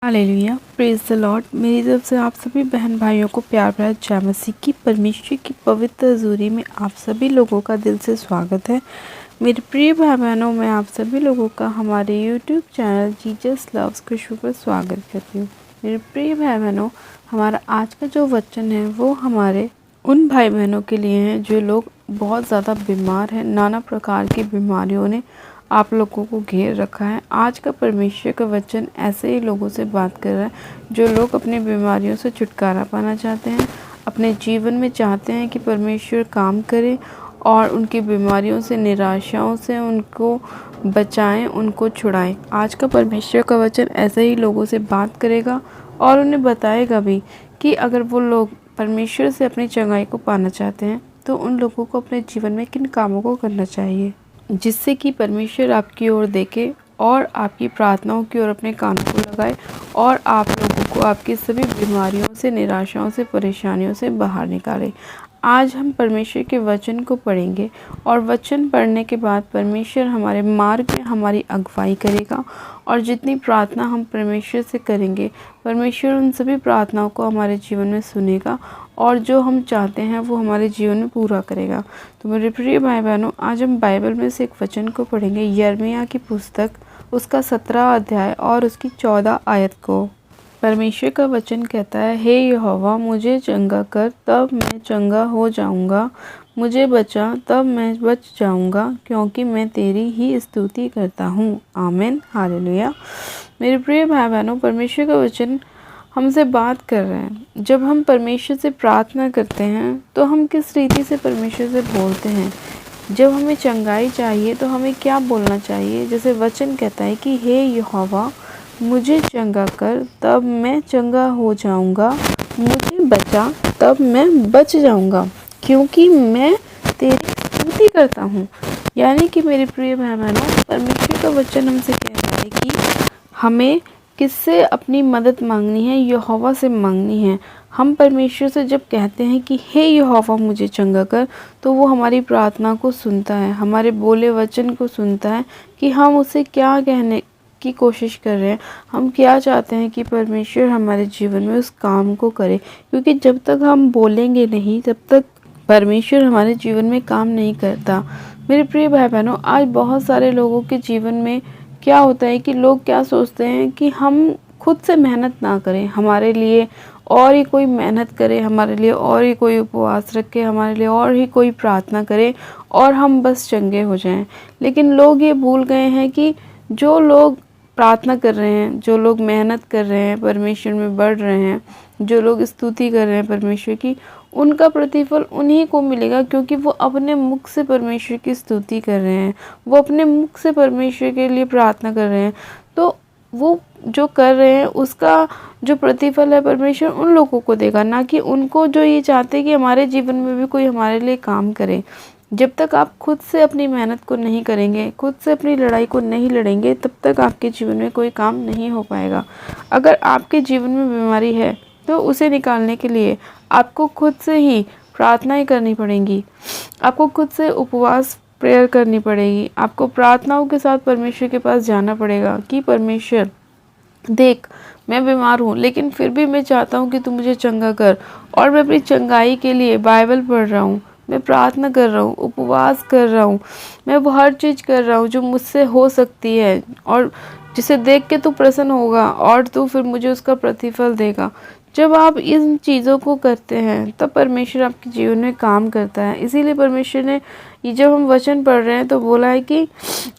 Hallelujah, praise the Lord. मेरी तरफ से आप सभी बहन भाइयों को प्यार भरा जय मसीह की परमेश्वर की पवित्र हजूरी में आप सभी लोगों का दिल से स्वागत है। मेरे प्रिय भाई बहनों, मैं आप सभी लोगों का हमारे यूट्यूब चैनल जीसस लव्स खुशबू पर स्वागत करती हूँ। मेरे प्रिय भाई बहनों, हमारा आज का जो वचन है वो हमारे उन भाई बहनों के लिए है जो लोग बहुत ज़्यादा बीमार हैं। नाना प्रकार की बीमारियों ने आप लोगों को घेर रखा है। आज का परमेश्वर का वचन ऐसे ही लोगों से बात कर रहा है जो लोग अपनी बीमारियों से छुटकारा पाना चाहते हैं, अपने जीवन में चाहते हैं कि परमेश्वर काम करे और उनकी बीमारियों से, निराशाओं से उनको बचाएं, उनको छुड़ाएं। आज का परमेश्वर का वचन ऐसे ही लोगों से बात करेगा और उन्हें बताएगा भी कि अगर वो लोग परमेश्वर से अपनी चंगाई को पाना चाहते हैं तो उन लोगों को अपने जीवन में किन कामों को करना चाहिए, जिससे कि परमेश्वर आपकी ओर देखे और आपकी प्रार्थनाओं की ओर अपने कान को लगाए और आप लोगों को आपकी सभी बीमारियों से, निराशाओं से, परेशानियों से बाहर निकाले। आज हम परमेश्वर के वचन को पढ़ेंगे और वचन पढ़ने के बाद परमेश्वर हमारे मार्ग में हमारी अगुवाई करेगा और जितनी प्रार्थना हम परमेश्वर से करेंगे, परमेश्वर उन सभी प्रार्थनाओं को हमारे जीवन में सुनेगा और जो हम चाहते हैं वो हमारे जीवन में पूरा करेगा। तो मेरे प्रिय भाई बहनों, आज हम बाइबल में से एक वचन को पढ़ेंगे, यिर्मयाह की पुस्तक, उसका 17 अध्याय और उसकी 14 आयत को। परमेश्वर का वचन कहता है, हे यहोवा, मुझे चंगा कर तब मैं चंगा हो जाऊंगा, मुझे बचा तब मैं बच जाऊंगा, क्योंकि मैं तेरी ही स्तुति करता हूँ। आमीन, हालेलुया। मेरे प्रिय भाई बहनों, परमेश्वर का वचन हमसे बात कर रहे हैं। जब हम परमेश्वर से प्रार्थना करते हैं तो हम किस रीति से परमेश्वर से बोलते हैं। जब हमें चंगाई चाहिए तो हमें क्या बोलना चाहिए। जैसे वचन कहता है कि हे यहोवा, मुझे चंगा कर तब मैं चंगा हो जाऊंगा, मुझे बचा तब मैं बच जाऊंगा, क्योंकि मैं तेरी स्तुति करता हूँ। यानी कि मेरे प्रिय भाई बहनों, परमेश्वर का वचन हमसे कह रहा है कि हमें किससे अपनी मदद मांगनी है, यहोवा से मांगनी है। हम परमेश्वर से जब कहते हैं कि हे यहोवा मुझे चंगा कर, तो वो हमारी प्रार्थना को सुनता है, हमारे बोले वचन को सुनता है कि हम उसे क्या कहने की कोशिश कर रहे हैं, हम क्या चाहते हैं कि परमेश्वर हमारे जीवन में उस काम को करे। क्योंकि जब तक हम बोलेंगे नहीं तब तक परमेश्वर हमारे जीवन में काम नहीं करता। मेरे प्रिय भाई बहनों, आज बहुत सारे लोगों के जीवन में क्या होता है कि लोग क्या सोचते हैं कि हम खुद से मेहनत ना करें, हमारे लिए और ही कोई मेहनत करे, हमारे लिए और ही कोई उपवास रखे, हमारे लिए और ही कोई प्रार्थना करे और हम बस चंगे हो जाएं। लेकिन लोग ये भूल गए हैं कि जो लोग प्रार्थना कर रहे हैं, जो लोग मेहनत कर रहे हैं, परमेश्वर में बढ़ रहे हैं, जो लोग स्तुति कर रहे हैं परमेश्वर की, उनका प्रतिफल उन्हीं को मिलेगा, क्योंकि वो अपने मुख से परमेश्वर की स्तुति कर रहे हैं, वो अपने मुख से परमेश्वर के लिए प्रार्थना कर रहे हैं। तो वो जो कर रहे हैं उसका जो प्रतिफल है परमेश्वर उन लोगों को देगा, ना कि उनको जो ये चाहते हैं कि हमारे जीवन में भी कोई हमारे लिए काम करे। जब तक आप खुद से अपनी मेहनत को नहीं करेंगे, खुद से अपनी लड़ाई को नहीं लड़ेंगे, तब तक आपके जीवन में कोई काम नहीं हो पाएगा। अगर आपके जीवन में बीमारी है तो उसे निकालने के लिए आपको खुद से ही प्रार्थनाएं करनी पड़ेंगी, आपको खुद से उपवास प्रेयर करनी पड़ेगी, आपको प्रार्थनाओं के साथ परमेश्वर के पास जाना पड़ेगा कि परमेश्वर देख, मैं बीमार हूँ लेकिन फिर भी मैं चाहता हूँ कि तू मुझे चंगा कर, और मैं अपनी चंगाई के लिए बाइबल पढ़ रहा हूँ, मैं प्रार्थना कर रहा हूँ, उपवास कर रहा हूँ, मैं वो हर चीज़ कर रहा हूँ जो मुझसे हो सकती है और जिसे देख के तू प्रसन्न होगा और तू फिर मुझे उसका प्रतिफल देगा। जब आप इन चीज़ों को करते हैं तब परमेश्वर आपके जीवन में काम करता है। इसीलिए परमेश्वर ने ये जब हम वचन पढ़ रहे हैं तो बोला है कि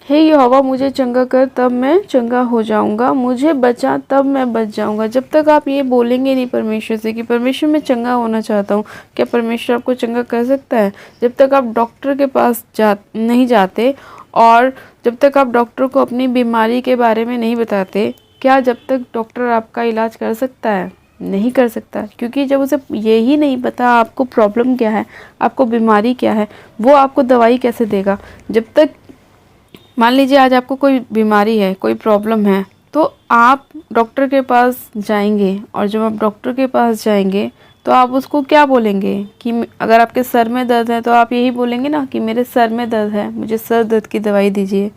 हे यहोवा, मुझे चंगा कर तब मैं चंगा हो जाऊंगा, मुझे बचा तब मैं बच जाऊंगा। जब तक आप ये बोलेंगे नहीं परमेश्वर से कि परमेश्वर मैं चंगा होना चाहता हूँ, क्या परमेश्वर आपको चंगा कर सकता है? जब तक आप डॉक्टर के पास नहीं जाते और जब तक आप डॉक्टर को अपनी बीमारी के बारे में नहीं बताते, क्या जब तक डॉक्टर आपका इलाज कर सकता है? नहीं कर सकता। क्योंकि जब उसे ये ही नहीं पता आपको प्रॉब्लम क्या है, आपको बीमारी क्या है, वो आपको दवाई कैसे देगा? जब तक मान लीजिए आज आपको कोई बीमारी है, कोई प्रॉब्लम है, तो आप डॉक्टर के पास जाएंगे और जब आप डॉक्टर के पास जाएंगे तो आप उसको क्या बोलेंगे कि अगर आपके सर में दर्द है तो आप यही बोलेंगे ना कि मेरे सर में दर्द है, मुझे सर दर्द की दवाई दीजिए।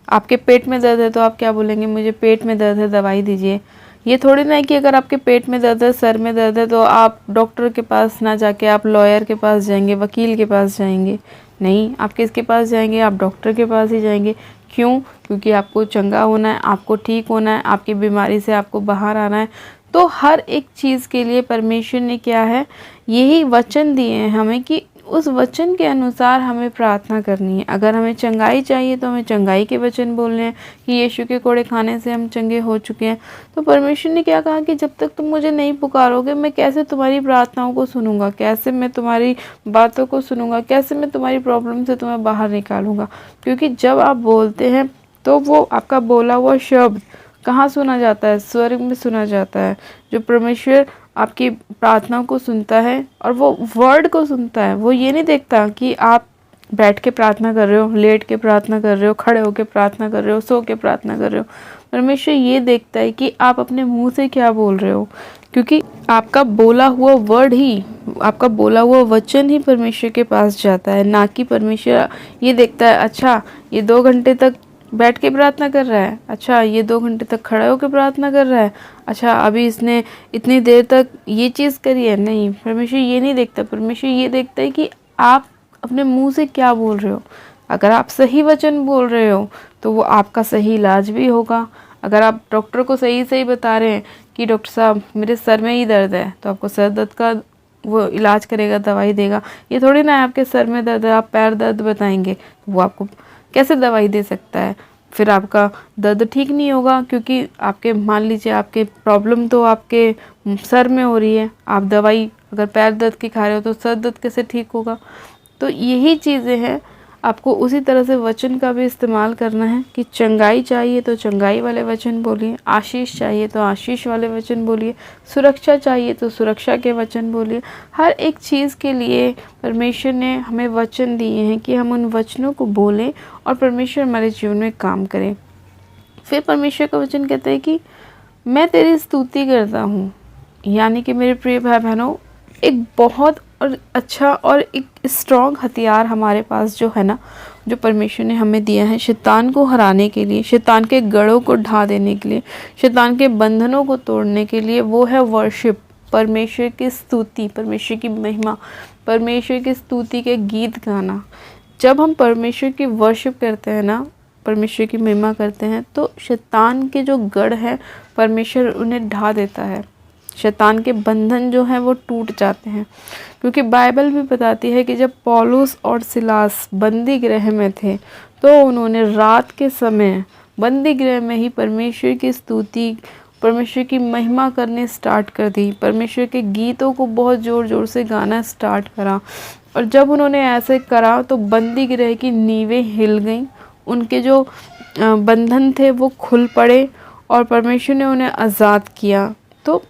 आपके पेट में दर्द है तो आप क्या बोलेंगे? मुझे पेट में दर्द है, दवाई दीजिए। ये थोड़ी ना है कि अगर आपके पेट में दर्द है, सर में दर्द है, तो आप डॉक्टर के पास ना जाके आप लॉयर के पास जाएंगे, वकील के पास जाएंगे। नहीं, आप किसके पास जाएंगे? आप डॉक्टर के पास ही जाएंगे। क्यों? क्योंकि आपको चंगा होना है, आपको ठीक होना है, आपकी बीमारी से आपको बाहर आना है। तो हर एक चीज़ के लिए परमेश्वर ने क्या है, यही वचन दिए हैं हमें कि उस वचन के अनुसार हमें प्रार्थना करनी है। अगर हमें चंगाई चाहिए तो हमें चंगाई के वचन बोलने हैं कि यीशु के कोड़े खाने से हम चंगे हो चुके हैं। तो परमेश्वर ने क्या कहा कि जब तक तुम मुझे नहीं पुकारोगे, मैं कैसे तुम्हारी प्रार्थनाओं को सुनूंगा, कैसे मैं तुम्हारी बातों को सुनूंगा, कैसे मैं तुम्हारी प्रॉब्लम से तुम्हें बाहर निकालूंगा। क्योंकि जब आप बोलते हैं तो वो आपका बोला हुआ शब्द कहाँ सुना जाता है? स्वर्ग में सुना जाता है। जो परमेश्वर आपकी प्रार्थना को सुनता है और वो वर्ड को सुनता है, वो ये नहीं देखता कि आप बैठ के प्रार्थना कर रहे हो, लेट के प्रार्थना कर रहे हो, खड़े होके प्रार्थना कर रहे हो, सो के प्रार्थना कर रहे हो। परमेश्वर ये देखता है कि आप अपने मुंह से क्या बोल रहे हो, क्योंकि आपका बोला हुआ वर्ड ही, आपका बोला हुआ वचन ही परमेश्वर के पास जाता है। ना कि परमेश्वर ये देखता है अच्छा ये 2 घंटे तक बैठ के प्रार्थना कर रहा है, अच्छा ये 2 घंटे तक खड़े होकर प्रार्थना कर रहा है, अच्छा अभी इसने इतनी देर तक ये चीज़ करी है। नहीं, परमेश्वर ये नहीं देखता। परमेश्वर ये देखता है कि आप अपने मुंह से क्या बोल रहे हो। अगर आप सही वचन बोल रहे हो तो वो आपका सही इलाज भी होगा। अगर आप डॉक्टर को सही सही बता रहे हैं कि डॉक्टर साहब मेरे सर में ही दर्द है, तो आपको सर दर्द का वो इलाज करेगा, दवाई देगा। ये थोड़ी ना है आपके सर में दर्द है, आप पैर दर्द बताएंगे, वो आपको कैसे दवाई दे सकता है? फिर आपका दर्द ठीक नहीं होगा, क्योंकि आपके मान लीजिए आपके प्रॉब्लम तो आपके सर में हो रही है, आप दवाई अगर पैर दर्द की खा रहे हो तो सर दर्द कैसे ठीक होगा? तो यही चीज़ें हैं। आपको उसी तरह से वचन का भी इस्तेमाल करना है कि चंगाई चाहिए तो चंगाई वाले वचन बोलिए, आशीष चाहिए तो आशीष वाले वचन बोलिए, सुरक्षा चाहिए तो सुरक्षा के वचन बोलिए। हर एक चीज़ के लिए परमेश्वर ने हमें वचन दिए हैं कि हम उन वचनों को बोलें और परमेश्वर हमारे जीवन में काम करें। फिर परमेश्वर का वचन कहता है कि मैं तेरी स्तुति करता हूँ। यानी कि मेरे प्रिय भाई बहनों, एक बहुत और अच्छा और एक स्ट्रॉन्ग हथियार हमारे पास जो है ना, जो परमेश्वर ने हमें दिया है शैतान को हराने के लिए, शैतान के गढ़ों को ढा देने के लिए, शैतान के बंधनों को तोड़ने के लिए, वो है वर्शिप, परमेश्वर की स्तुति, परमेश्वर की महिमा, परमेश्वर की स्तुति के गीत गाना। जब हम परमेश्वर की वर्शिप करते हैं ना, परमेश्वर की महिमा करते हैं, तो शैतान के जो गढ़ हैं परमेश्वर उन्हें ढा देता है। शैतान के बंधन जो हैं वो टूट जाते हैं। क्योंकि बाइबल भी बताती है कि जब पौलुस और सिलास बंदी गृह में थे तो उन्होंने रात के समय बंदी गृह में ही परमेश्वर की स्तुति, परमेश्वर की महिमा करने स्टार्ट कर दी, परमेश्वर के गीतों को बहुत ज़ोर ज़ोर से गाना स्टार्ट करा। और जब उन्होंने ऐसे करा तो बंदी गृह की नींवें हिल गईं, उनके जो बंधन थे वो खुल पड़े और परमेश्वर ने उन्हें आज़ाद किया। तो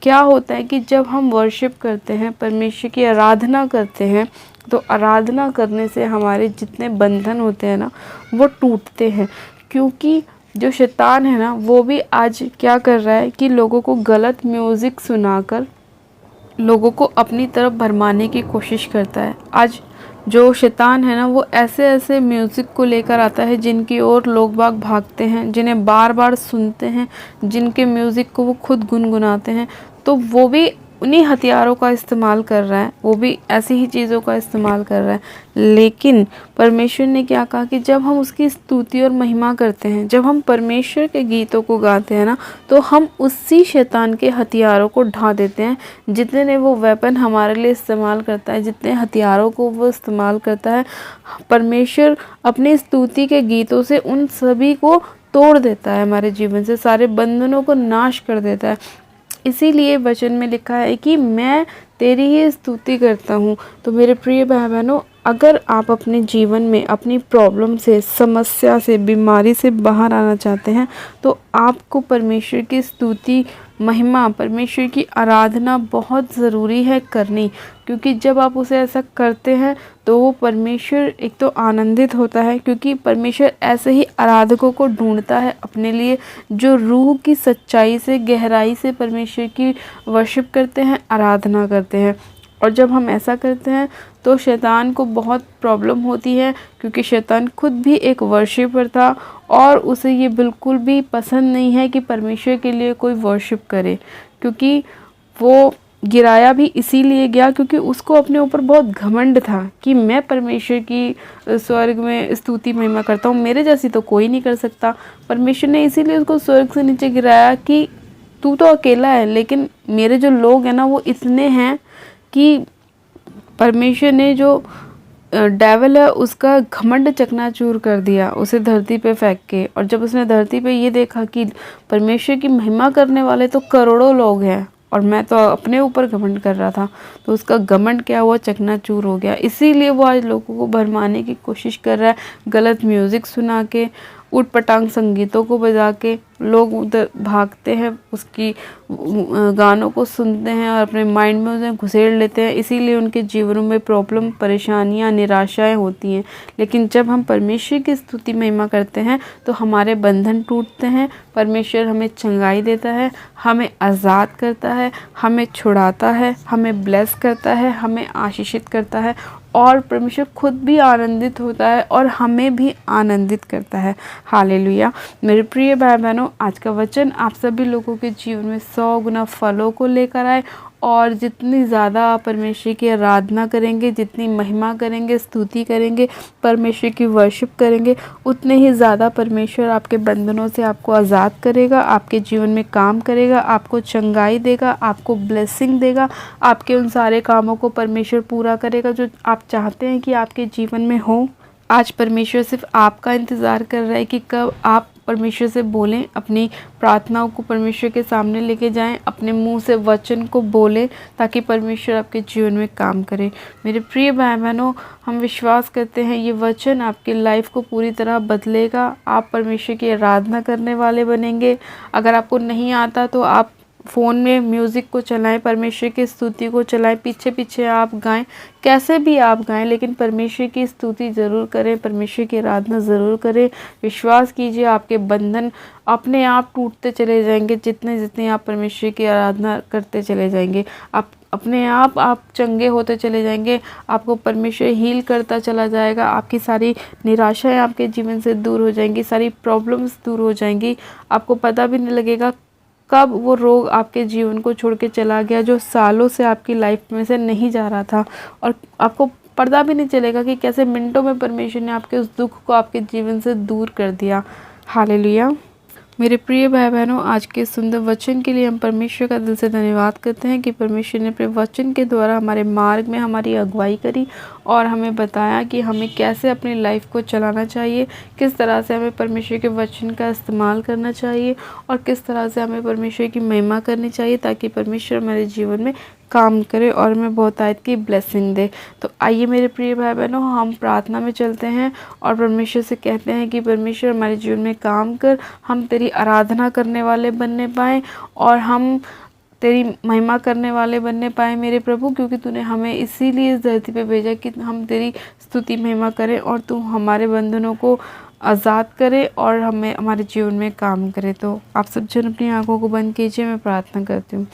क्या होता है कि जब हम वर्शिप करते हैं, परमेश्वर की आराधना करते हैं, तो आराधना करने से हमारे जितने बंधन होते हैं ना वो टूटते हैं। क्योंकि जो शैतान है ना वो भी आज क्या कर रहा है कि लोगों को गलत म्यूज़िक सुनाकर लोगों को अपनी तरफ भरमाने की कोशिश करता है। आज जो शैतान है ना वो ऐसे ऐसे म्यूज़िक को लेकर आता है जिनकी ओर लोग बाग भागते हैं, जिन्हें बार बार सुनते हैं, जिनके म्यूज़िक को वो खुद गुनगुनाते हैं। तो वो भी उन्हीं हथियारों का इस्तेमाल कर रहा है, वो भी ऐसी ही चीज़ों का इस्तेमाल कर रहा है। लेकिन परमेश्वर ने क्या कहा कि जब हम उसकी स्तुति और महिमा करते हैं, जब हम परमेश्वर के गीतों को गाते हैं ना, तो हम उसी शैतान के हथियारों को ढा देते हैं। जितने वो वेपन हमारे लिए इस्तेमाल करता है, जितने हथियारों को वो इस्तेमाल करता है, परमेश्वर अपनी स्तुति के गीतों से उन सभी को तोड़ देता है, हमारे जीवन से सारे बंधनों को नाश कर देता है। इसीलिए वचन में लिखा है कि मैं तेरी ही स्तुति करता हूँ। तो मेरे प्रिय भाई बहनों, अगर आप अपने जीवन में अपनी प्रॉब्लम से, समस्या से, बीमारी से बाहर आना चाहते हैं तो आपको परमेश्वर की स्तुति, महिमा, परमेश्वर की आराधना बहुत ज़रूरी है करनी। क्योंकि जब आप उसे ऐसा करते हैं तो वो परमेश्वर एक तो आनंदित होता है, क्योंकि परमेश्वर ऐसे ही आराधकों को ढूंढता है अपने लिए जो रूह की सच्चाई से, गहराई से परमेश्वर की वर्शिप करते हैं, आराधना करते हैं। और जब हम ऐसा करते हैं तो शैतान को बहुत प्रॉब्लम होती है, क्योंकि शैतान खुद भी एक वर्शिपर था और उसे ये बिल्कुल भी पसंद नहीं है कि परमेश्वर के लिए कोई वर्शिप करे, क्योंकि वो गिराया भी इसीलिए गया क्योंकि उसको अपने ऊपर बहुत घमंड था कि मैं परमेश्वर की स्वर्ग में स्तुति महिमा करता हूँ, मेरे जैसी तो कोई नहीं कर सकता। परमेश्वर ने इसीलिए उसको स्वर्ग से नीचे गिराया कि तू तो अकेला है, लेकिन मेरे जो लोग हैं ना वो इतने हैं कि परमेश्वर ने जो डेविल है उसका घमंड चकनाचूर कर दिया, उसे धरती पे फेंक के। और जब उसने धरती पे ये देखा कि परमेश्वर की महिमा करने वाले तो करोड़ों लोग हैं और मैं तो अपने ऊपर घमंड कर रहा था, तो उसका घमंड क्या हुआ, चकनाचूर हो गया। इसीलिए वो आज लोगों को भरमाने की कोशिश कर रहा है, गलत म्यूज़िक सुना के, उट पटांग संगीतों को बजा के लोग उधर भागते हैं, उसकी गानों को सुनते हैं और अपने माइंड में उसे घुसेड़ लेते हैं। इसीलिए उनके जीवनों में प्रॉब्लम, परेशानियां, निराशाएं होती हैं। लेकिन जब हम परमेश्वर की स्तुति महिमा करते हैं तो हमारे बंधन टूटते हैं, परमेश्वर हमें चंगाई देता है, हमें आज़ाद करता है, हमें छुड़ाता है, हमें ब्लेस करता है, हमें आशीषित करता है और परमेश्वर खुद भी आनंदित होता है और हमें भी आनंदित करता है। हालेलुया। मेरे प्रिय भाई बहनों, आज का वचन आप सभी लोगों के जीवन में 100 गुना फलों को लेकर आए और जितनी ज़्यादा आप परमेश्वर की आराधना करेंगे, जितनी महिमा करेंगे, स्तुति करेंगे, परमेश्वर की वर्शिप करेंगे, उतने ही ज़्यादा परमेश्वर आपके बंधनों से आपको आज़ाद करेगा, आपके जीवन में काम करेगा, आपको चंगाई देगा, आपको ब्लेसिंग देगा, आपके उन सारे कामों को परमेश्वर पूरा करेगा जो आप चाहते हैं कि आपके जीवन में हो। आज परमेश्वर सिर्फ आपका इंतज़ार कर रहा है कि कब आप परमेश्वर से बोलें, अपनी प्रार्थनाओं को परमेश्वर के सामने लेके जाएं, अपने मुंह से वचन को बोलें ताकि परमेश्वर आपके जीवन में काम करे। मेरे प्रिय भाई बहनों, हम विश्वास करते हैं ये वचन आपकी लाइफ को पूरी तरह बदलेगा। आप परमेश्वर की आराधना करने वाले बनेंगे। अगर आपको नहीं आता तो आप फ़ोन में म्यूज़िक को चलाएं, परमेश्वर की स्तुति को चलाएं, पीछे पीछे आप गाएं, कैसे भी आप गाएं, लेकिन परमेश्वर की स्तुति ज़रूर करें, परमेश्वर की आराधना ज़रूर करें। विश्वास कीजिए आपके बंधन अपने आप टूटते चले जाएंगे, जितने जितने आप परमेश्वर की आराधना करते चले जाएंगे। आप अपने आप चंगे होते चले जाएंगे, आपको परमेश्वर हील करता चला जाएगा, आपकी सारी निराशाएं आपके जीवन से दूर हो जाएंगी, सारी प्रॉब्लम्स दूर हो जाएंगी। आपको पता भी नहीं लगेगा कब वो रोग आपके जीवन को छोड़ के चला गया जो सालों से आपकी लाइफ में से नहीं जा रहा था, और आपको पता भी नहीं चलेगा कि कैसे मिनटों में परमेश्वर ने आपके उस दुख को आपके जीवन से दूर कर दिया। हालेलुया। मेरे प्रिय भाई बहनों, आज के सुंदर वचन के लिए हम परमेश्वर का दिल से धन्यवाद करते हैं कि परमेश्वर ने अपने वचन के द्वारा हमारे मार्ग में हमारी अगुवाई करी और हमें बताया कि हमें कैसे अपनी लाइफ को चलाना चाहिए, किस तरह से हमें परमेश्वर के वचन का इस्तेमाल करना चाहिए और किस तरह से हमें परमेश्वर की महिमा करनी चाहिए ताकि परमेश्वर हमारे जीवन में काम करे और हमें बहुतायत की ब्लेसिंग दे। तो आइए मेरे प्रिय भाई बहनों, हम प्रार्थना में चलते हैं और परमेश्वर से कहते हैं कि परमेश्वर हमारे जीवन में काम कर, हम तेरी आराधना करने वाले बनने पाएँ और हम तेरी महिमा करने वाले बनने पाए मेरे प्रभु, क्योंकि तूने हमें इसीलिए इस धरती पे भेजा कि हम तेरी स्तुति महिमा करें और तू हमारे बंधनों को आज़ाद करे और हमें हमारे जीवन में काम करे। तो आप सब जन अपनी आंखों को बंद कीजिए, मैं प्रार्थना करती हूँ।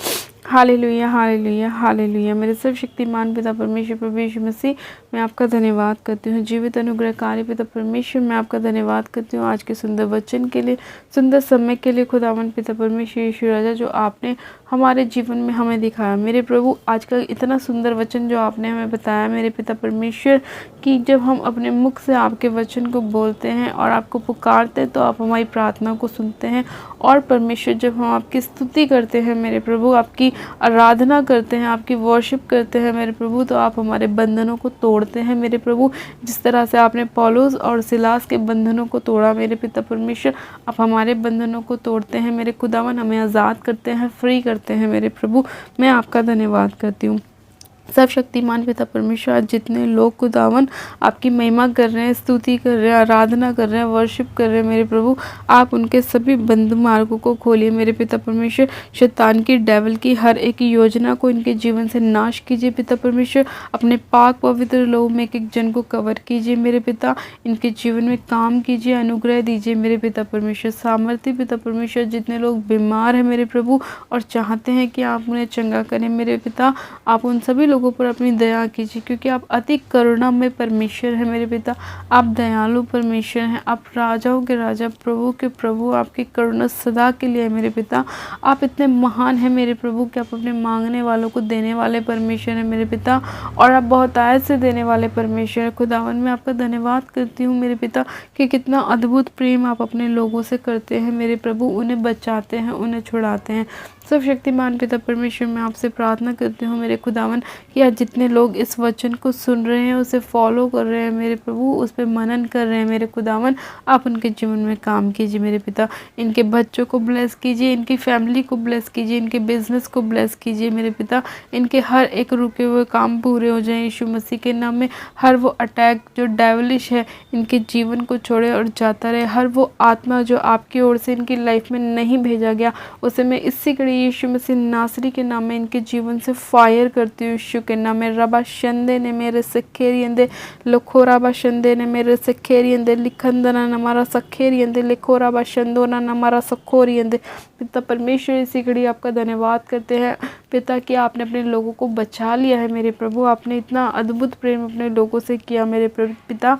Hallelujah, hallelujah, hallelujah. मेरे सर्वशक्तिमान पिता परमेश्वर प्रभु यीशु मसीह, मैं आपका धन्यवाद करती हूँ। जीवित अनुग्रहकारी पिता परमेश्वर, मैं आपका धन्यवाद करती हूँ आज के सुंदर वचन के लिए, सुंदर समय के लिए। खुदावन पिता परमेश्वर यीशु राजा, जो आपने हमारे जीवन में हमें दिखाया मेरे प्रभु, आज का इतना सुंदर वचन जो आपने हमें बताया मेरे पिता परमेश्वर, कि जब हम अपने मुख से आपके वचन को बोलते हैं और आपको पुकारते हैं तो आप हमारी प्रार्थना को सुनते हैं। और परमेश्वर, जब हम आपकी स्तुति करते हैं मेरे प्रभु, आपकी आराधना करते हैं, आपकी वर्शिप करते हैं मेरे प्रभु, तो आप हमारे बंधनों को तोड़ते हैं मेरे प्रभु। जिस तरह से आपने पौलुस और सिलास के बंधनों को तोड़ा मेरे पिता परमेश्वर, आप हमारे बंधनों को तोड़ते हैं मेरे खुदावन, हमें आज़ाद करते हैं, फ्री करते हैं मेरे प्रभु। मैं आपका धन्यवाद करती हूँ। सब शक्तिमान पिता परमेश्वर, आज जितने लोग खुदावन आपकी महिमा कर रहे हैं, स्तुति कर रहे हैं, आराधना कर रहे हैं, वर्शिप कर रहे हैं मेरे प्रभु, आप उनके सभी बंद मार्गों को खोलिए मेरे पिता परमेश्वर। शैतान की, डेविल की हर एक योजना को इनके जीवन से नाश कीजिए पिता परमेश्वर। अपने पाक पवित्र लोग में एक एक जन को कवर कीजिए मेरे पिता, इनके जीवन में काम कीजिए, अनुग्रह दीजिए मेरे पिता परमेश्वर। सामर्थ्य पिता परमेश्वर, जितने लोग बीमार हैं मेरे प्रभु और चाहते हैं कि आप उन्हें चंगा करें मेरे पिता, आप उन सभी लोगों पर अपनी दया कीजिए, क्योंकि आप अति करुणामय परमेश्वर हैं मेरे पिता। आप दयालु परमेश्वर हैं, आप राजाओं के राजा, प्रभु के प्रभु, आपकी करुणा सदा के लिए है मेरे पिता। आप इतने महान हैं मेरे प्रभु कि आप अपने मांगने वालों को देने वाले परमेश्वर हैं मेरे पिता, और आप बहुत आयत से देने वाले परमेश्वर हैं। खुदावन मैं आपका धन्यवाद करती हूँ मेरे पिता कि कितना अद्भुत प्रेम आप अपने लोगों से करते हैं मेरे प्रभु, उन्हें बचाते हैं, उन्हें छुड़ाते हैं। सब शक्तिमान पिता परमेश्वर मैं आपसे प्रार्थना करती हूँ मेरे खुदावन कि आज जितने लोग इस वचन को सुन रहे हैं, उसे फॉलो कर रहे हैं मेरे प्रभु, उस पर मनन कर रहे हैं मेरे खुदावन, आप उनके जीवन में काम कीजिए मेरे पिता। इनके बच्चों को ब्लेस कीजिए, इनकी फैमिली को ब्लेस कीजिए, इनके बिजनेस को ब्लेस कीजिए मेरे पिता। इनके हर एक रुके हुए काम पूरे हो जाएं यीशु मसीह के नाम में। हर वो अटैक जो डेविलिश है इनके जीवन को छोड़े और जाता रहे। हर वो आत्मा जो आपकी ओर से इनकी लाइफ में नहीं भेजा गया, उसे मैं इसी कड़ी यीशु मसीह नासरी के नाम में इनके जीवन से फायर करती हूँ यीशु के नाम में। रबा शंदे ने मेरे सखेरियंदे लखोरा बशंदे ने मेरे सखेरियंदे लिखंदना नमारा सखेरियंदे लिखोरा बशंदोना नमारा सखोरियंदे। पिता परमेश्वर इसी घड़ी आपका धन्यवाद करते हैं पिता कि आपने अपने लोगों को बचा लिया है मेरे प्रभु। आपने इतना अद्भुत प्रेम अपने लोगों से किया मेरे पिता,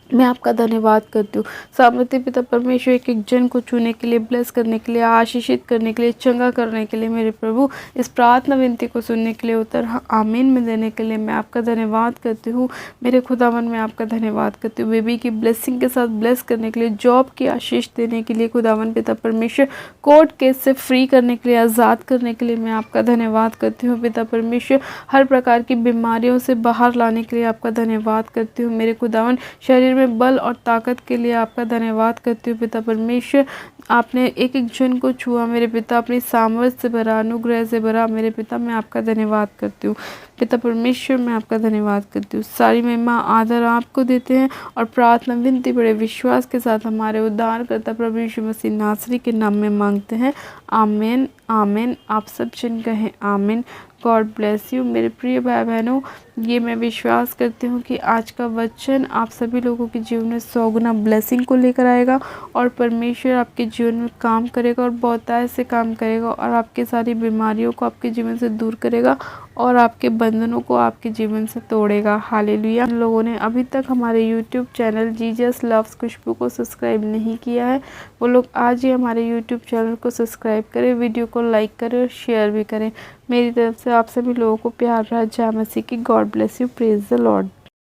मैं आपका धन्यवाद करती हूँ। सामर्थ्य पिता परमेश्वर एक एक जन को छूने के लिए, ब्लेस करने के लिए, आशीषित करने के लिए, चंगा करने के लिए मेरे प्रभु, इस प्रार्थना विनती को सुनने के लिए, उत्तर आमीन में देने के लिए मैं आपका धन्यवाद करती हूँ मेरे खुदावन। मैं आपका धन्यवाद करती हूँ बेबी की ब्लेसिंग के साथ ब्लेस करने के लिए, जॉब की आशीष देने के लिए खुदावन पिता परमेश्वर, कोर्ट केस से फ्री करने के लिए, आज़ाद करने के लिए मैं आपका धन्यवाद करती हूँ पिता परमेश्वर। हर प्रकार की बीमारियों से बाहर लाने के लिए आपका धन्यवाद करती हूँ मेरे खुदावन। शरीर में बल और ताकत के लिए आपका धन्यवाद करती हूँ पिता परमेश्वर। आपने एक एक जन को छुआ मेरे पिता, अपनी सामर्थ से भरा, अनुग्रह से भरा मेरे पिता, मैं आपका धन्यवाद करती हूँ पिता परमेश्वर। मैं आपका धन्यवाद करती हूँ। सारी महिमा आदर आपको देते हैं और प्रार्थना विनती बड़े विश्वास के साथ हमारे उद्धारकर्ता प्रभु यीशु मसीह नासरी के नाम में मांगते हैं, आमीन आमीन। आप सब जन कहें आमीन। गॉड ब्लेस यू मेरे प्रिय भाई बहनों। ये मैं विश्वास करती हूँ कि आज का वचन आप सभी लोगों के जीवन में 100 गुना ब्लेसिंग को लेकर आएगा और परमेश्वर आपके जीवन में काम करेगा और बहुतायत से काम करेगा और आपकी सारी बीमारियों को आपके जीवन से दूर करेगा और आपके बंधनों को आपके जीवन से तोड़ेगा। हालेलुया। जिन लोगों ने अभी तक हमारे यूट्यूब चैनल जीजस लव्स खुशबू को सब्सक्राइब नहीं किया है, वो लोग आज ही हमारे यूट्यूब चैनल को सब्सक्राइब करें, वीडियो को लाइक करें और शेयर भी करें। मेरी तरफ से आप सभी लोगों को प्यार भरा जय मसीह की। God bless you. Praise the Lord.